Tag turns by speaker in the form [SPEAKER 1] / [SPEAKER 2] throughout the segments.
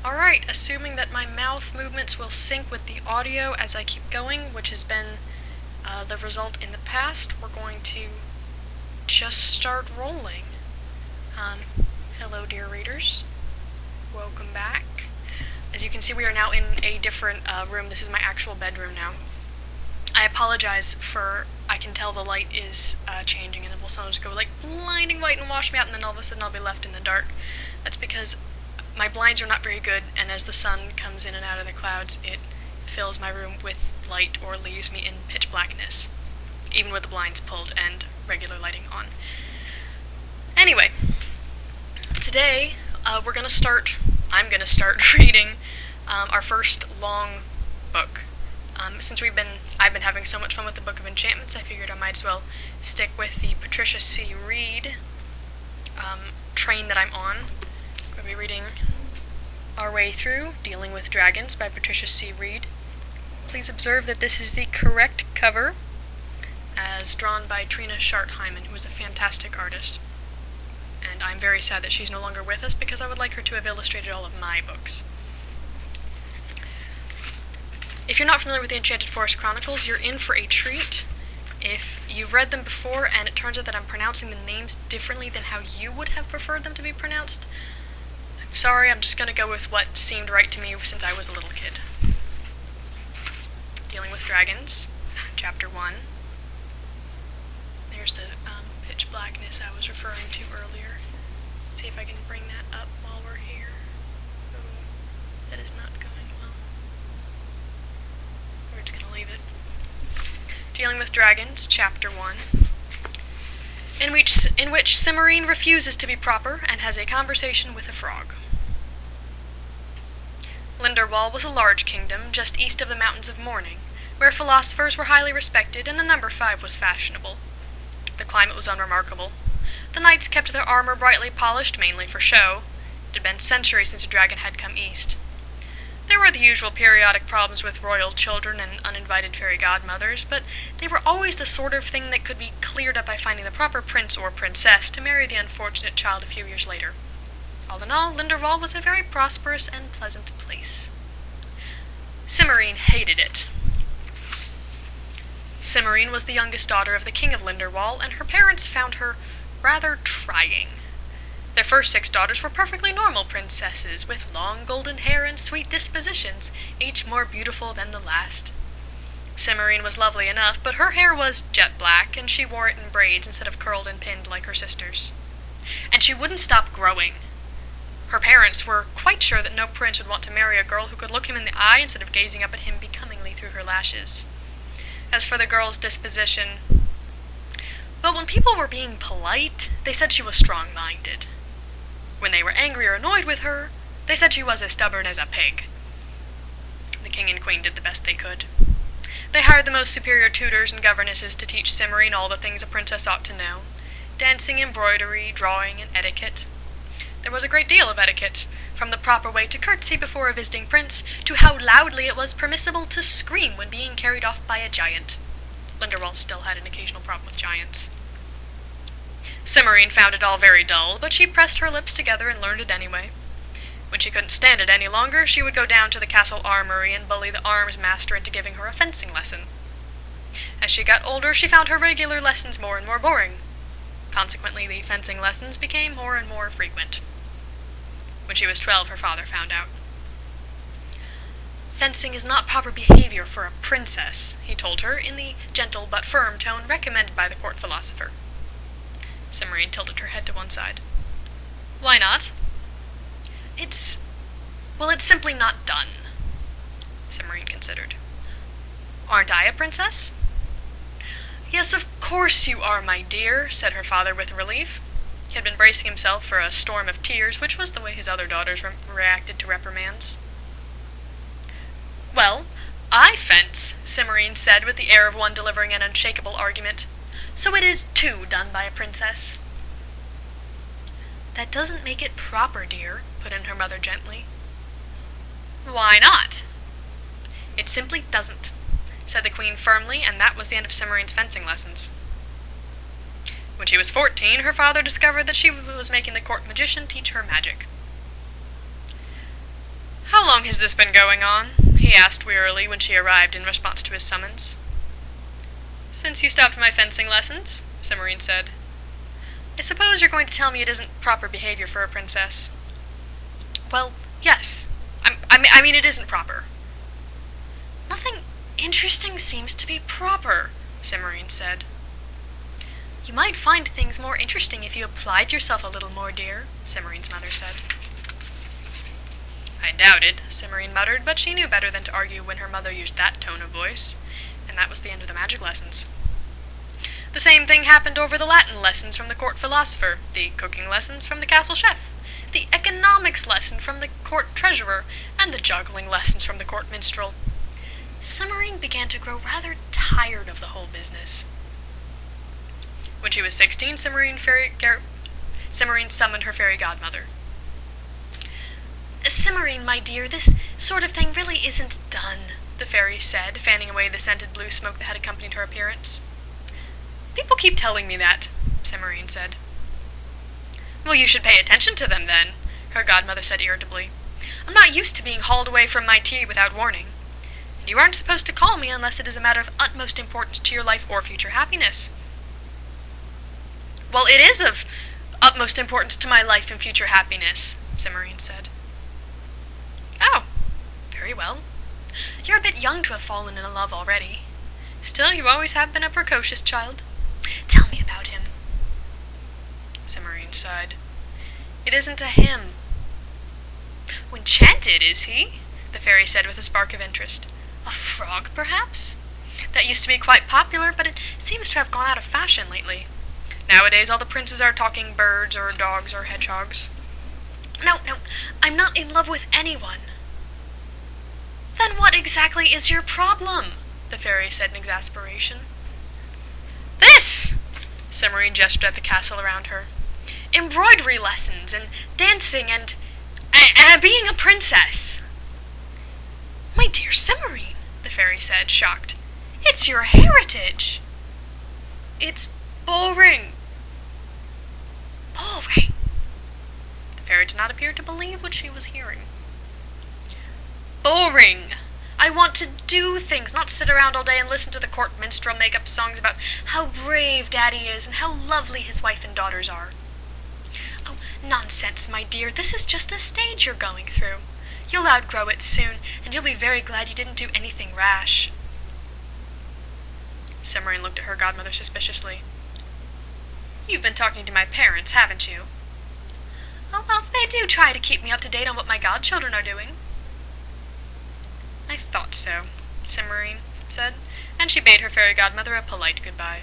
[SPEAKER 1] Alright, assuming that my mouth movements will sync with the audio as I keep going, which has been the result in the past, we're going to just start rolling. Hello dear readers, welcome back. As you can see, we are now in a different room. This is my actual bedroom now. I apologize for, I can tell the light is changing and it will sometimes go like blinding white and wash me out, and then all of a sudden I'll be left in the dark. That's because my blinds are not very good, and as the sun comes in and out of the clouds, it fills my room with light or leaves me in pitch blackness, even with the blinds pulled and regular lighting on. Anyway, today I'm going to start reading our first long book. Since I've been having so much fun with the Book of Enchantments, I figured I might as well stick with the Patricia C. Reed train that I'm on. I'm going to be reading our way through Dealing with Dragons by Patricia C. Reed. Please observe that this is the correct cover, as drawn by Trina Schardt-Hyman, who is a fantastic artist. And I'm very sad that she's no longer with us, because I would like her to have illustrated all of my books. If you're not familiar with the Enchanted Forest Chronicles, you're in for a treat. If you've read them before and it turns out that I'm pronouncing the names differently than how you would have preferred them to be pronounced, I'm sorry, I'm just going to go with what seemed right to me since I was a little kid. Dealing with Dragons, Chapter 1. There's the pitch blackness I was referring to earlier. Let's see if I can bring that up while we're here. Ooh, that is not going well. We're just going to leave it. Dealing with Dragons, Chapter 1. In which Cimorene refuses to be proper and has a conversation with a frog. Linderwall was a large kingdom just east of the Mountains of Mourning, where philosophers were highly respected and the number 5 was fashionable. The climate was unremarkable. The knights kept their armor brightly polished, mainly for show. It had been centuries since a dragon had come east. There were the usual periodic problems with royal children and uninvited fairy godmothers, but they were always the sort of thing that could be cleared up by finding the proper prince or princess to marry the unfortunate child a few years later. All in all, Linderwall was a very prosperous and pleasant place. Cimorene hated it. Cimorene was the youngest daughter of the king of Linderwall, and her parents found her rather trying. Their first 6 daughters were perfectly normal princesses, with long golden hair and sweet dispositions, each more beautiful than the last. Cimorene was lovely enough, but her hair was jet black, and she wore it in braids instead of curled and pinned like her sisters. And she wouldn't stop growing. Her parents were quite sure that no prince would want to marry a girl who could look him in the eye instead of gazing up at him becomingly through her lashes. As for the girl's disposition, well, when people were being polite, they said she was strong-minded. When they were angry or annoyed with her, they said she was as stubborn as a pig. The king and queen did the best they could. They hired the most superior tutors and governesses to teach Cimorene all the things a princess ought to know: dancing, embroidery, drawing, and etiquette. There was a great deal of etiquette, from the proper way to curtsy before a visiting prince, to how loudly it was permissible to scream when being carried off by a giant. Linderwall still had an occasional problem with giants. Cimorene found it all very dull, but she pressed her lips together and learned it anyway. When she couldn't stand it any longer, she would go down to the castle armory and bully the arms master into giving her a fencing lesson. As she got older, she found her regular lessons more and more boring. Consequently, the fencing lessons became more and more frequent. When she was 12, her father found out. "Fencing is not proper behavior for a princess," he told her, in the gentle but firm tone recommended by the court philosopher. Cimorene tilted her head to one side. "Why not?" It's simply not done." Cimorene considered. "Aren't I a princess?" "Yes, of course you are, my dear," said her father with relief. He had been bracing himself for a storm of tears, which was the way his other daughters reacted to reprimands. "Well, I fence," Cimorene said with the air of one delivering an unshakable argument. "So it is, too, done by a princess." "That doesn't make it proper, dear," put in her mother gently. "Why not?" "It simply doesn't," said the queen firmly, and that was the end of Cimorene's fencing lessons. When she was 14, her father discovered that she was making the court magician teach her magic. long has this been going on?" he asked wearily when she arrived in response to his summons. "Since you stopped my fencing lessons," Cimorene said. "I suppose you're going to tell me it isn't proper behavior for a princess." "Well, yes. I mean, it isn't proper." "Nothing interesting seems to be proper," Cimorene said. "You might find things more interesting if you applied yourself a little more, dear," Cimorene's mother said. "I doubt it," Cimorene muttered, but she knew better than to argue when her mother used that tone of voice, and that was the end of the magic lessons. The same thing happened over the Latin lessons from the court philosopher, the cooking lessons from the castle chef, the economics lesson from the court treasurer, and the juggling lessons from the court minstrel. Cimorene began to grow rather tired of the whole business. When she was 16, Cimorene summoned her fairy godmother. "Cimorene, my dear, this sort of thing really isn't done," the fairy said, fanning away the scented blue smoke that had accompanied her appearance. "People keep telling me that," Cimorene said. "Well, you should pay attention to them, then," her godmother said irritably. "I'm not used to being hauled away from my tea without warning. And you aren't supposed to call me unless it is a matter of utmost importance to your life or future happiness." "Well, it is of utmost importance to my life and future happiness," Cimorene said. "Oh, very well. You're a bit young to have fallen in love already. Still, you always have been a precocious child. Tell me about him." Cimorene sighed. "It isn't a him." "Enchanted, is he?" the fairy said with a spark of interest. "A frog, perhaps? That used to be quite popular, but it seems to have gone out of fashion lately. Nowadays all the princes are talking birds or dogs or hedgehogs." No, I'm not in love with anyone." "Then what exactly is your problem?" the fairy said in exasperation. "This!" Cimorene gestured at the castle around her. "Embroidery lessons, and dancing, and being a princess." "My dear Cimorene," the fairy said, shocked. "It's your heritage." "It's boring." "Boring?" The fairy did not appear to believe what she was hearing. "Boring. I want to do things, not sit around all day and listen to the court minstrel make up songs about how brave Daddy is and how lovely his wife and daughters are." "Oh, nonsense, my dear. This is just a stage you're going through. You'll outgrow it soon, and you'll be very glad you didn't do anything rash." Cimorene looked at her godmother suspiciously. "You've been talking to my parents, haven't you?" "Oh, well, they do try to keep me up to date on what my godchildren are doing." "I thought so," Cimorene said, and she bade her fairy godmother a polite goodbye.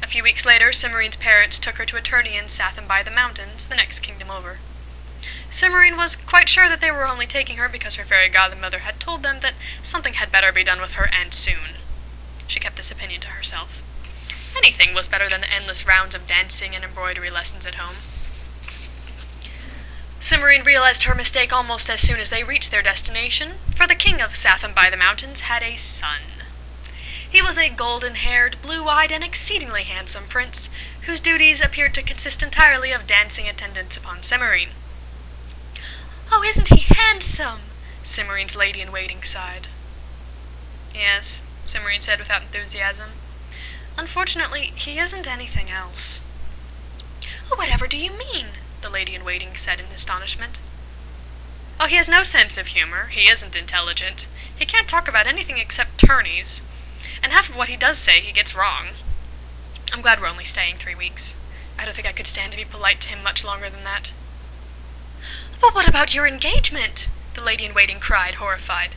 [SPEAKER 1] A few weeks later, Cimorene's parents took her to a tourney in Sathan by the Mountains, the next kingdom over. Cimorene was quite sure that they were only taking her because her fairy godmother had told them that something had better be done with her, and soon. She kept this opinion to herself. Anything was better than the endless rounds of dancing and embroidery lessons at home. Cimorene realized her mistake almost as soon as they reached their destination, for the king of Sathan by the Mountains had a son. He was a golden-haired, blue-eyed, and exceedingly handsome prince, whose duties appeared to consist entirely of dancing attendance upon Cimorene. "Oh, isn't he handsome?" Cimorene's lady-in-waiting sighed. "Yes," Cimorene said without enthusiasm. "Unfortunately, he isn't anything else." "Oh, whatever do you mean?" the lady-in-waiting said in astonishment. "Oh, he has no sense of humor. He isn't intelligent. He can't talk about anything except tourneys. And half of what he does say he gets wrong. I'm glad we're only staying 3 weeks. I don't think I could stand to be polite to him much longer than that." "But what about your engagement?" the lady-in-waiting cried, horrified.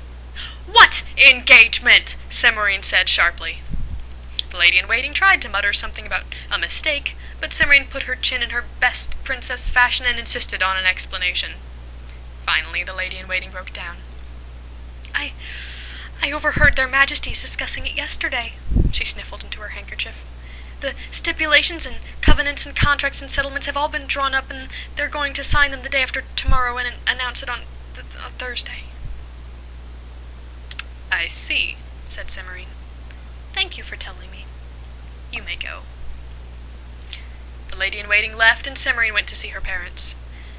[SPEAKER 1] "What engagement?" Cimorene said sharply. The lady-in-waiting tried to mutter something about a mistake, but Cimorene put her chin in her best princess fashion and insisted on an explanation. Finally, the lady-in-waiting broke down. I overheard their majesties discussing it yesterday," she sniffled into her handkerchief. "The stipulations and covenants and contracts and settlements have all been drawn up, and they're going to sign them the day after tomorrow and announce it on Thursday." "I see," said Cimorene. "Thank you for telling me. You may go." The lady-in-waiting left, and Cimorene went to see her parents.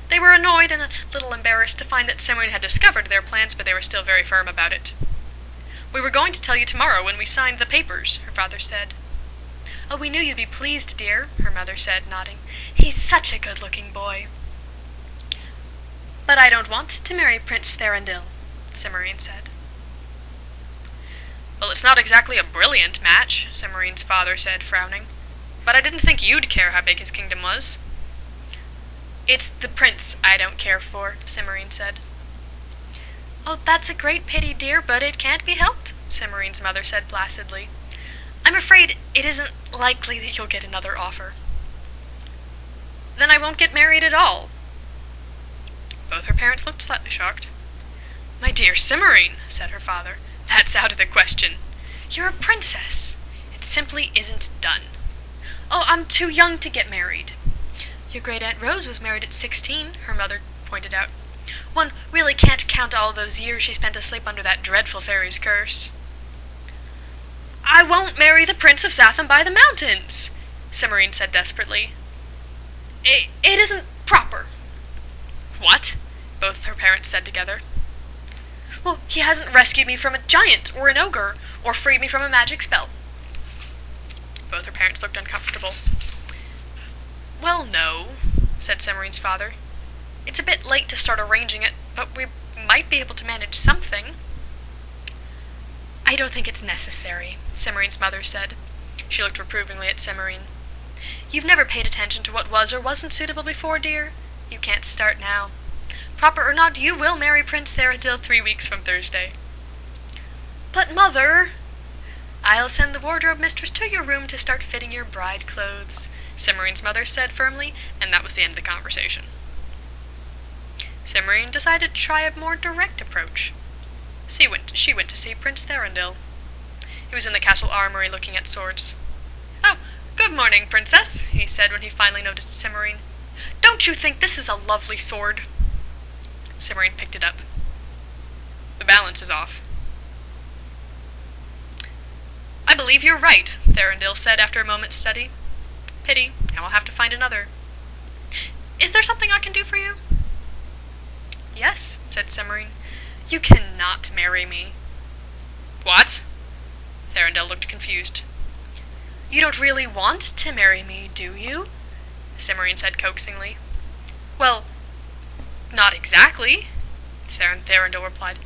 [SPEAKER 1] They were annoyed and a little embarrassed to find that Cimorene had discovered their plans, but they were still very firm about it. "We were going to tell you tomorrow when we signed the papers," her father said. "Oh, we knew you'd be pleased, dear," her mother said, nodding. "He's such a good-looking boy." "But I don't want to marry Prince Thorindil," Cimorene said. "Well, it's not exactly a brilliant match," Cimorene's father said, frowning. "But I didn't think you'd care how big his kingdom was." "It's the prince I don't care for," Cimorene said. "Oh, that's a great pity, dear, but it can't be helped," Cimorene's mother said placidly. "I'm afraid it isn't likely that you'll get another offer." "Then I won't get married at all." Both her parents looked slightly shocked. "My dear Cimorene," said her father, "that's out of the question. You're a princess. It simply isn't done." "Oh, I'm too young to get married." "Your great-aunt Rose was married at 16, her mother pointed out. "One really can't count all those years she spent asleep under that dreadful fairy's curse." "I won't marry the Prince of Zatham by the Mountains," Cimorene said desperately. It isn't proper." "What?" both her parents said together. "Well, he hasn't rescued me from a giant or an ogre, or freed me from a magic spell." Both her parents looked uncomfortable. "Well, no," said Cimorene's father. "It's a bit late to start arranging it, but we might be able to manage something." "I don't think it's necessary," Cimorene's mother said. She looked reprovingly at Cimorene. "You've never paid attention to what was or wasn't suitable before, dear. You can't start now. Proper or not, you will marry Prince Thorindil 3 weeks from Thursday." "But, Mother—" "I'll send the wardrobe mistress to your room to start fitting your bride clothes," Cimorene's mother said firmly, and that was the end of the conversation. Cimorene decided to try a more direct approach. She went to see Prince Thorindil. He was in the castle armory looking at swords. "Oh, good morning, Princess," he said when he finally noticed Cimorene. "Don't you think this is a lovely sword?" Cimorene picked it up. "The balance is off." "I believe you're right," Thorindil said after a moment's study. "Pity. Now I'll have to find another. Is there something I can do for you?" "Yes," said Cimorene. "You cannot marry me." "What?" Thorindil looked confused. "You don't really want to marry me, do you?" Cimorene said coaxingly. "Well, not exactly," Thorindil replied.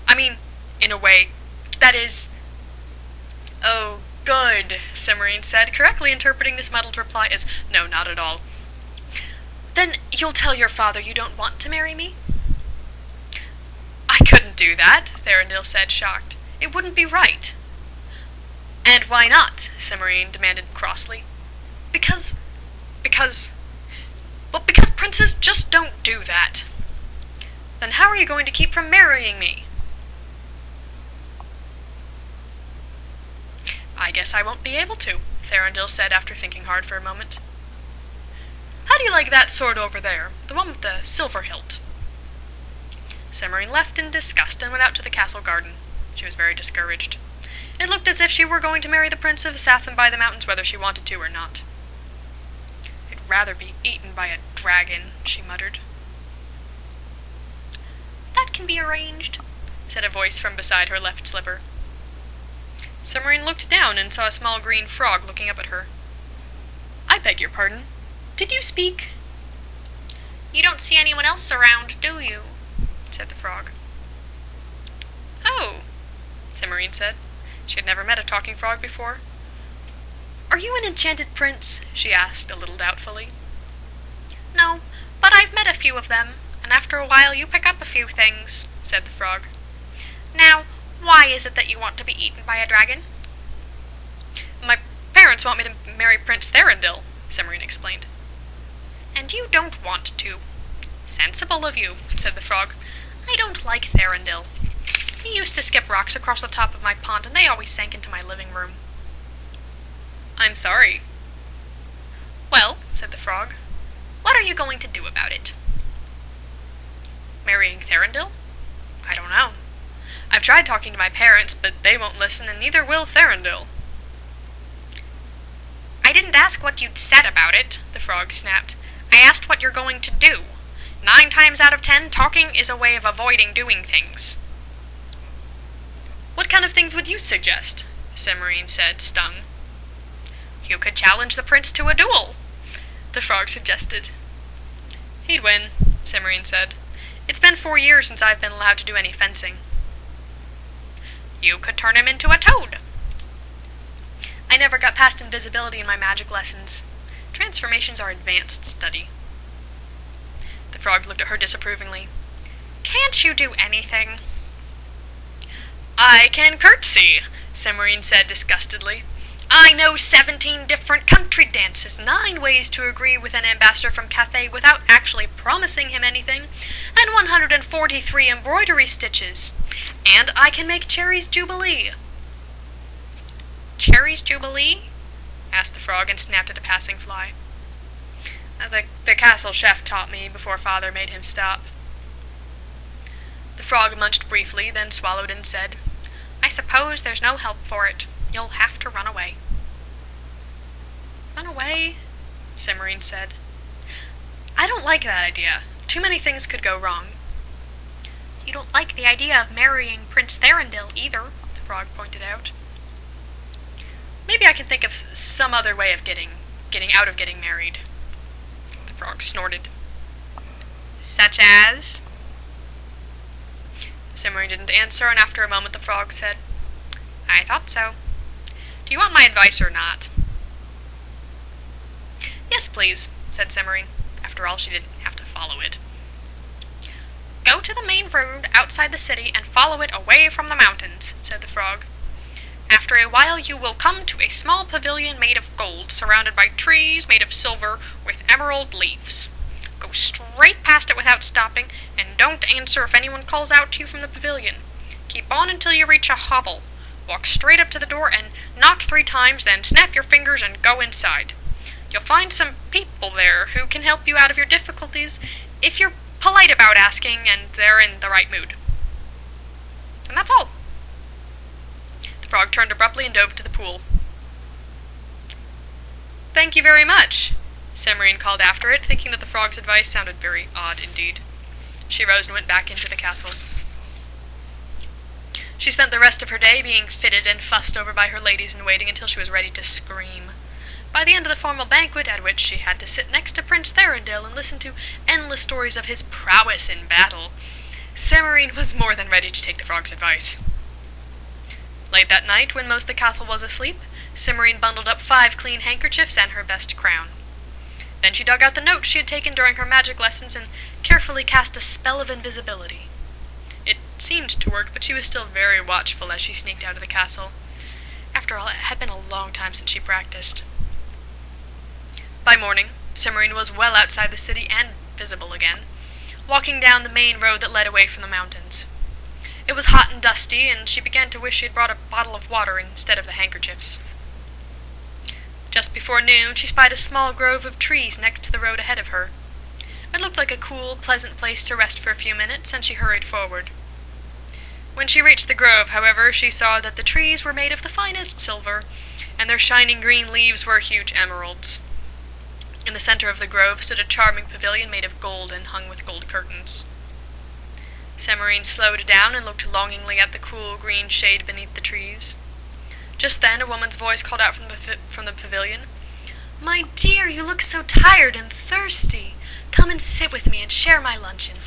[SPEAKER 1] "I mean, in a way, that is—" "Oh, good," Cimorene said, correctly interpreting this muddled reply as, "No, not at all." "Then you'll tell your father you don't want to marry me?" "I couldn't do that," Thorindil said, shocked. "It wouldn't be right." "And why not?" Cimorene demanded crossly. Because princes just don't do that." "Then how are you going to keep from marrying me?" "I guess I won't be able to," Thorindil said after thinking hard for a moment. "How do you like that sword over there, the one with the silver hilt?" Cimorene left in disgust and went out to the castle garden. She was very discouraged. It looked as if she were going to marry the Prince of Zatham by the Mountains whether she wanted to or not. "I'd rather be eaten by a dragon," she muttered. "That can be arranged," said a voice from beside her left slipper. Cimorene looked down and saw a small green frog looking up at her. "I beg your pardon. Did you speak?" "You don't see anyone else around, do you?" said the frog. "Oh," Cimorene said. She had never met a talking frog before. "Are you an enchanted prince?" she asked, a little doubtfully. "No, but I've met a few of them, and after a while you pick up a few things," said the frog. "Now, why is it that you want to be eaten by a dragon?" "My parents want me to marry Prince Thorindil," Cimorene explained. "And you don't want to. Sensible of you," said the frog. "I don't like Thorindil. He used to skip rocks across the top of my pond, and they always sank into my living room." "I'm sorry." "Well," said the frog, "what are you going to do about it?" "Marrying Thorindil? I don't know. I've tried talking to my parents, but they won't listen, and neither will Thorindil." "I didn't ask what you'd said about it," the frog snapped. "I asked what you're going to do. 9 times out of 10, talking is a way of avoiding doing things." "What kind of things would you suggest?" Cimorene said, stung. "You could challenge the prince to a duel," the frog suggested. "He'd win," Cimorene said. "It's been 4 years since I've been allowed to do any fencing." "You could turn him into a toad." "I never got past invisibility in my magic lessons. Transformations are advanced study." The frog looked at her disapprovingly. "Can't you do anything?" "I can curtsy," Cimorene said disgustedly. "I know 17 different country dances, 9 ways to agree with an ambassador from Cathay without actually promising him anything, and 143 embroidery stitches. And I can make Cherry's Jubilee." "Cherry's Jubilee?" asked the frog and snapped at a passing fly. The castle chef taught me before Father made him stop." The frog munched briefly, then swallowed and said, "I suppose there's no help for it. You'll have to run away." "Run away?" Cimorene said. "I don't like that idea. Too many things could go wrong." "You don't like the idea of marrying Prince Thorindil either," the frog pointed out. "Maybe I can think of some other way of getting out of getting married." The frog snorted. "Such as?" Cimorene didn't answer, and after a moment the frog said, "I thought so. Do you want my advice or not?" "Yes, please," said Cimorene. After all, she didn't have to follow it. "Go to the main road outside the city and follow it away from the mountains," said the frog. "After a while you will come to a small pavilion made of gold, surrounded by trees made of silver with emerald leaves. Go straight past it without stopping, and don't answer if anyone calls out to you from the pavilion. Keep on until you reach a hovel. Walk straight up to the door and knock 3 times, then snap your fingers and go inside. You'll find some people there who can help you out of your difficulties if you're polite about asking and they're in the right mood. And that's all." The frog turned abruptly and dove to the pool. "Thank you very much," Cimorene called after it, thinking that the frog's advice sounded very odd indeed. She rose and went back into the castle. She spent the rest of her day being fitted and fussed over by her ladies-in-waiting until she was ready to scream. By the end of the formal banquet, at which she had to sit next to Prince Thorindil and listen to endless stories of his prowess in battle, Cimorene was more than ready to take the frog's advice. Late that night, when most of the castle was asleep, Cimorene bundled up 5 clean handkerchiefs and her best crown. Then she dug out the notes she had taken during her magic lessons and carefully cast a spell of invisibility. It seemed to work, but she was still very watchful as she sneaked out of the castle. After all, it had been a long time since she practiced. By morning, Cimorene was well outside the city and visible again, walking down the main road that led away from the mountains. It was hot and dusty, and she began to wish she had brought a bottle of water instead of the handkerchiefs. Just before noon, she spied a small grove of trees next to the road ahead of her. It looked like a cool, pleasant place to rest for a few minutes, and she hurried forward. When she reached the grove, however, she saw that the trees were made of the finest silver, and their shining green leaves were huge emeralds. In the center of the grove stood a charming pavilion made of gold and hung with gold curtains. Cimorene slowed down and looked longingly at the cool green shade beneath the trees. Just then, a woman's voice called out from the pavilion, "My dear, you look so tired and thirsty. Come and sit with me and share my luncheon."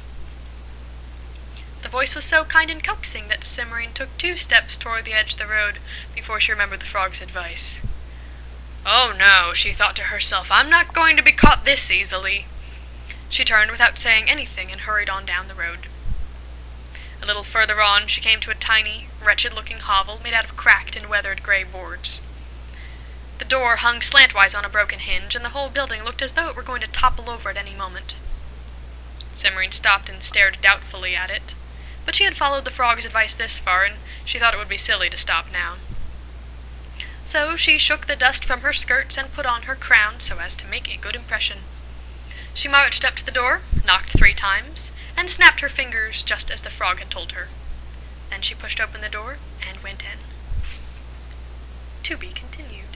[SPEAKER 1] The voice was so kind and coaxing that Cimorene took 2 steps toward the edge of the road before she remembered the frog's advice. "Oh no," she thought to herself, "I'm not going to be caught this easily." She turned without saying anything and hurried on down the road. A little further on, she came to a tiny, wretched-looking hovel made out of cracked and weathered gray boards. The door hung slantwise on a broken hinge, and the whole building looked as though it were going to topple over at any moment. Cimorene stopped and stared doubtfully at it, but she had followed the frog's advice this far, and she thought it would be silly to stop now. So she shook the dust from her skirts and put on her crown so as to make a good impression. She marched up to the door, knocked 3 times, and snapped her fingers just as the frog had told her. Then she pushed open the door and went in. To be continued.